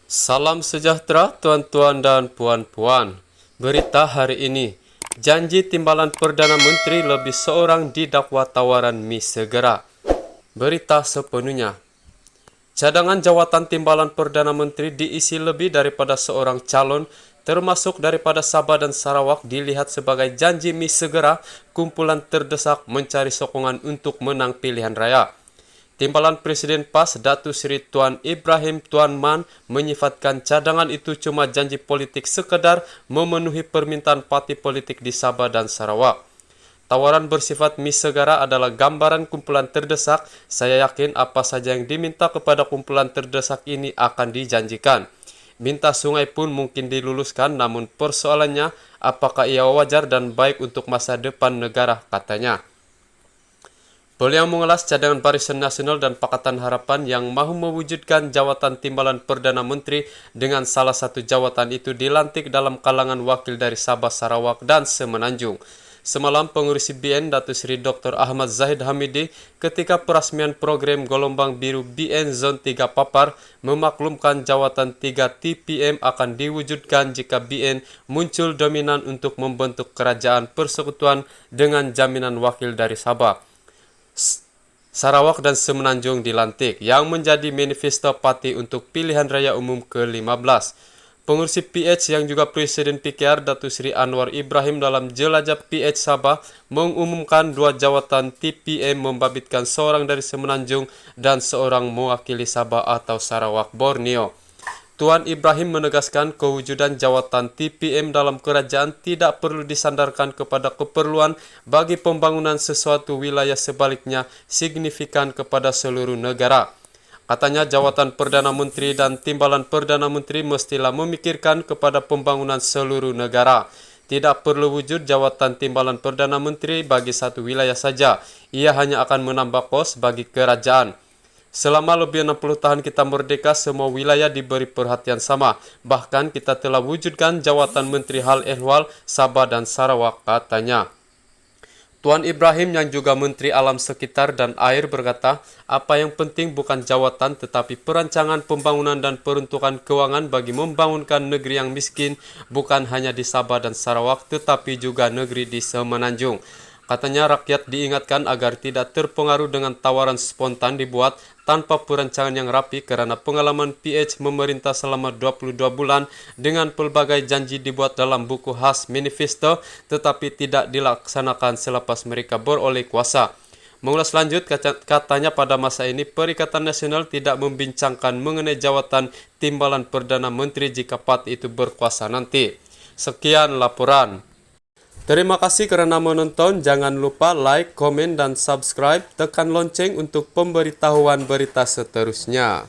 Salam sejahtera tuan-tuan dan puan-puan. Berita hari ini, janji timbalan Perdana Menteri lebih seorang didakwa tawaran mi segera. Berita sepenuhnya. Cadangan jawatan timbalan Perdana Menteri diisi lebih daripada seorang calon, termasuk daripada Sabah dan Sarawak dilihat sebagai janji mi segera kumpulan terdesak mencari sokongan untuk menang pilihan raya. Timbalan Presiden PAS Datu Seri Tuan Ibrahim Tuan Man menyifatkan cadangan itu cuma janji politik sekedar memenuhi permintaan parti politik di Sabah dan Sarawak. Tawaran bersifat mi segera adalah gambaran kumpulan terdesak. Saya yakin apa saja yang diminta kepada kumpulan terdesak ini akan dijanjikan. Minta sungai pun mungkin diluluskan, namun persoalannya apakah ia wajar dan baik untuk masa depan negara, katanya. Beliau mengulas cadangan Barisan Nasional dan Pakatan Harapan yang mahu mewujudkan jawatan timbalan Perdana Menteri dengan salah satu jawatan itu dilantik dalam kalangan wakil dari Sabah, Sarawak, dan Semenanjung. Semalam pengurus BN Datu Seri Dr. Ahmad Zahid Hamidi ketika perasmian program Gelombang Biru BN Zon 3 Papar memaklumkan jawatan 3 TPM akan diwujudkan jika BN muncul dominan untuk membentuk kerajaan persekutuan dengan jaminan wakil dari Sabah, Sarawak dan Semenanjung dilantik, yang menjadi manifesto parti untuk pilihan raya umum ke-15. Pengurus PH yang juga Presiden PKR Datu Seri Anwar Ibrahim dalam jelajah PH Sabah mengumumkan 2 jawatan TPM membabitkan seorang dari Semenanjung dan seorang mewakili Sabah atau Sarawak Borneo. Tuan Ibrahim menegaskan kewujudan jawatan TPM dalam kerajaan tidak perlu disandarkan kepada keperluan bagi pembangunan sesuatu wilayah, sebaliknya signifikan kepada seluruh negara. Katanya jawatan Perdana Menteri dan timbalan Perdana Menteri mestilah memikirkan kepada pembangunan seluruh negara. Tidak perlu wujud jawatan timbalan Perdana Menteri bagi satu wilayah saja. Ia hanya akan menambah kos bagi kerajaan. Selama lebih 60 tahun kita merdeka, semua wilayah diberi perhatian sama. Bahkan kita telah wujudkan jawatan Menteri Hal Ehwal Sabah dan Sarawak, katanya. Tuan Ibrahim yang juga Menteri Alam Sekitar dan Air berkata, apa yang penting bukan jawatan tetapi perancangan pembangunan dan peruntukan keuangan bagi membangunkan negeri yang miskin, bukan hanya di Sabah dan Sarawak tetapi juga negeri di Semenanjung. Katanya rakyat diingatkan agar tidak terpengaruh dengan tawaran spontan dibuat tanpa perancangan yang rapi karena pengalaman PH memerintah selama 22 bulan dengan pelbagai janji dibuat dalam buku khas manifesto tetapi tidak dilaksanakan selepas mereka beroleh kuasa. Mengulas lanjut, katanya pada masa ini Perikatan Nasional tidak membincangkan mengenai jawatan timbalan Perdana Menteri jika parti itu berkuasa nanti. Sekian laporan. Terima kasih karena menonton. Jangan lupa like, komen, dan subscribe. Tekan lonceng untuk pemberitahuan berita seterusnya.